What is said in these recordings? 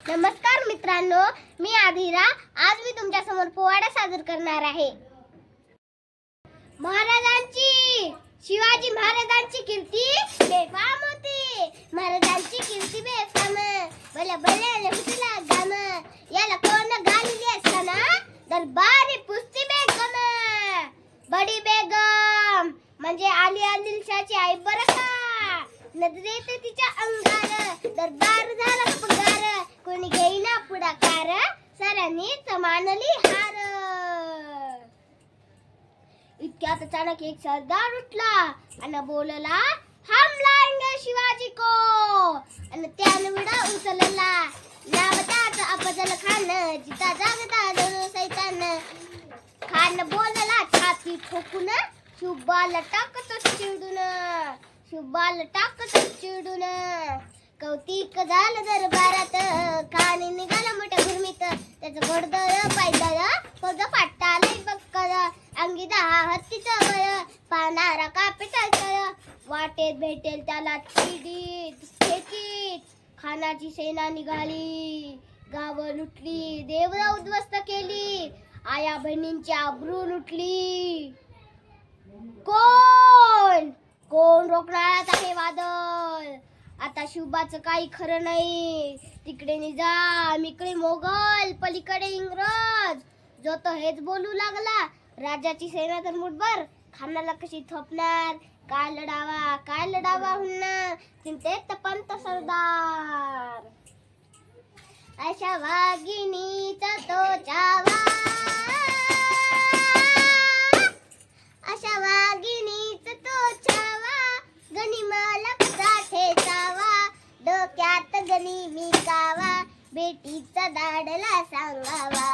नमस्कार मित्रांनो, मी आधिरा. आज मी तुमच्या समोर पोवाडा सादर करणार आहे. महाराजांची शिवाजी महाराजांची कीर्ती बेफाम होती. महाराजांची कीर्ती बेफाम, भले भले हुतला गाम. याला कोण गालिली असताना दरबारी पुस्ती बेगम. बडी बेगम म्हणजे आली आदिलशाची आई बरं का. नजरेत तिच्या अंगार दरबार झाला पगार. कोणी घेईना पुढाकार, सरांनीच मानली हार. इतक्यात अचानक एक सरदार उठला आणि बोलला, हम लाएंगे शिवाजी को. आणि त्याने विडा उचलला, नावतात अफजल खान, जिता जागता जणू सैतान. खान बोलला छाती ठोकून, शुभाला टाकतो चिडून. शुभाला टाकतो चिडून. कौतिक झालं दरबारात, खान निघाला मोठ्या भूमीत. त्याचं घोडदळ पायदळ पग फाटालय बक्कळ. अंगी 10 हत्तीचं बळ, पाहणारा कापे तळतळ. वाटेत भेटेल त्याला चिडीत खेचीत. खानाची सेना निघाली, गाव लुटली, देवळं उद्ध्वस्त केली. आया बहिणींची आबरू लुटली. कोण कोण रोखणार आहे वादळ. आता शुभाचं काही खरं नाही. तिकडे निजाम, इकडे मोगल, पलीकडे इंग्रज. जो तो हेच बोलू लागला, राजाची सेना तर मुठभर, खानाला कशी थोपणार. काय लढावा हुन्ना, चिंतेत पंत सरदार. अशा वाघिणीचा तो चावा, अशा वाघिणीचा तो छावा. गनिमाला कसा ठेचावा, डोक्यात गणी मी कावा. बेटीचा धाडला सांगावा,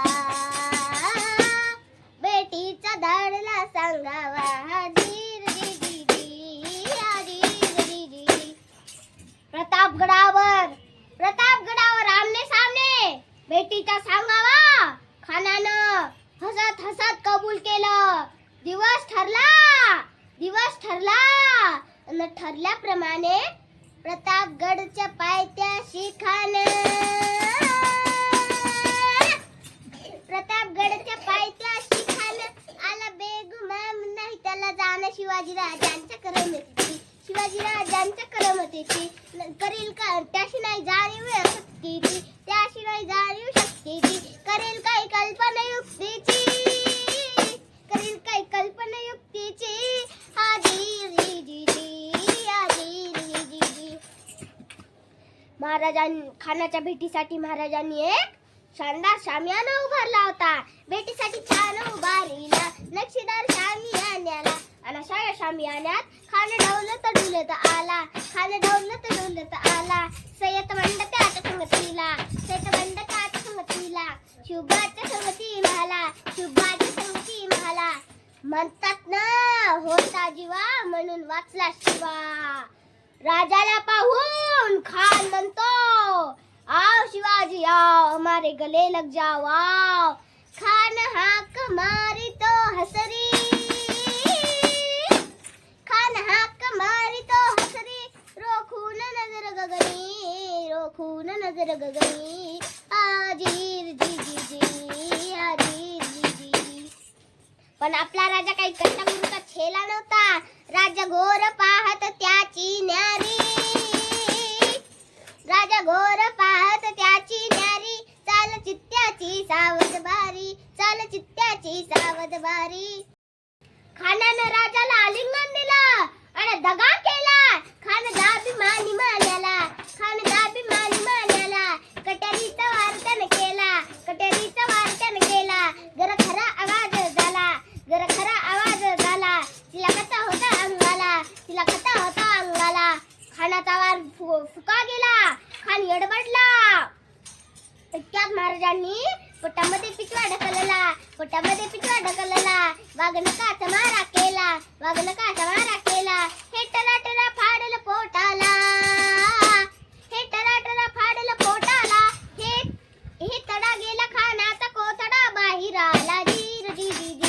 बेटीचा धाडला सांगावा. धीर जी जी जी, धीर जी जी. प्रतापगडावर आमने सामने बेटीचा सांगावा. खानानं हसत हसत कबूल केलं. दिवस ठरला आणि ठरल्याप्रमाणे प्रतापगडच्या पायथ्याशी खान आला बेगुमान. नाही त्याला जाणं शिवाजीराजांच्या करमतेची. करेल का त्याशी नाही जाणीव शक्तीची. त्याशी नाही जाणीव शक्तीची. करेल काही कल्पना युक्तीची. खानाच्या भेटीसाठी महाराजांनी एक शानदार शामियाना उभारला होता. भेटीसाठी छान उभारला नक्षीदार शामियान्याला. आणि अशा शामियान्यात खान ढवलत डुलत आला. सय्यदमंड त्याच्या संगतीला, शुभाच्या संगती म्हाला. म्हणतात ना, होता जीवा म्हणून वाचला शिवा. राजाला पाहून खान म्हणतो, आओ शिवाजी आओ, हमारे गले लग जाओ आओ. खान हाक मारितो हसरी, रोखून नजर गगनी. आजीर जी जी जी, आजीर जी जी. पण आपला राजा काही कष्टामुळा छेला नव्हता. राजा घोर पाहत त्याची न्यारी, चाल चित्त्याची सावध बारी. खानानं राजाला आलिंगन दिलं आणि दगा केला. खान दाभिमानी मान्याला. कट्यारीचा वार त्यानं केला. जरा खरा आवाज झाला. तिला कथा होता अंगाला. खानाचा वार फुका गेला. खान येडबडला. इतक्यात महाराजांनी पोटामध्ये पिचवा ढकलला. वाघनकाचा मारा केला. हे टराटरा फाडलं पोटाला. हे तडा गेला खानाचा कोथडा. बाहिराला धीर जी जी जी.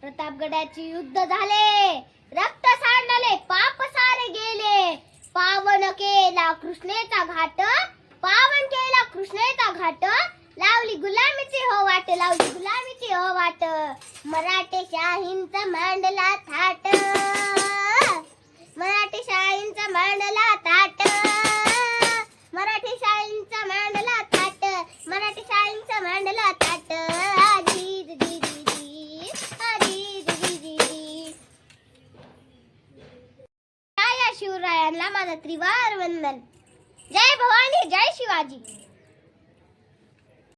प्रतापगडाची युद्ध झाले. रक्त सांडले, पाप सारे गेले. पावन पावन केला कृष्णेचा घाट, पावन केला कृष्णेचा घाट, लावली गुलामीची हो वाट, लावली गुलामीची हो वाट, मराठे शाहींचा मांडला थाट, मराठे शाहींचा मांडला थाट, मराठे शाहींचा मांडला थाट, मराठे शाहींचा मांडला थाट, आजी जी जी जी, आजी जी जी जी. या शिवरायांना माझा त्रिवार वंदन. जय भवानी, जय शिवाजी.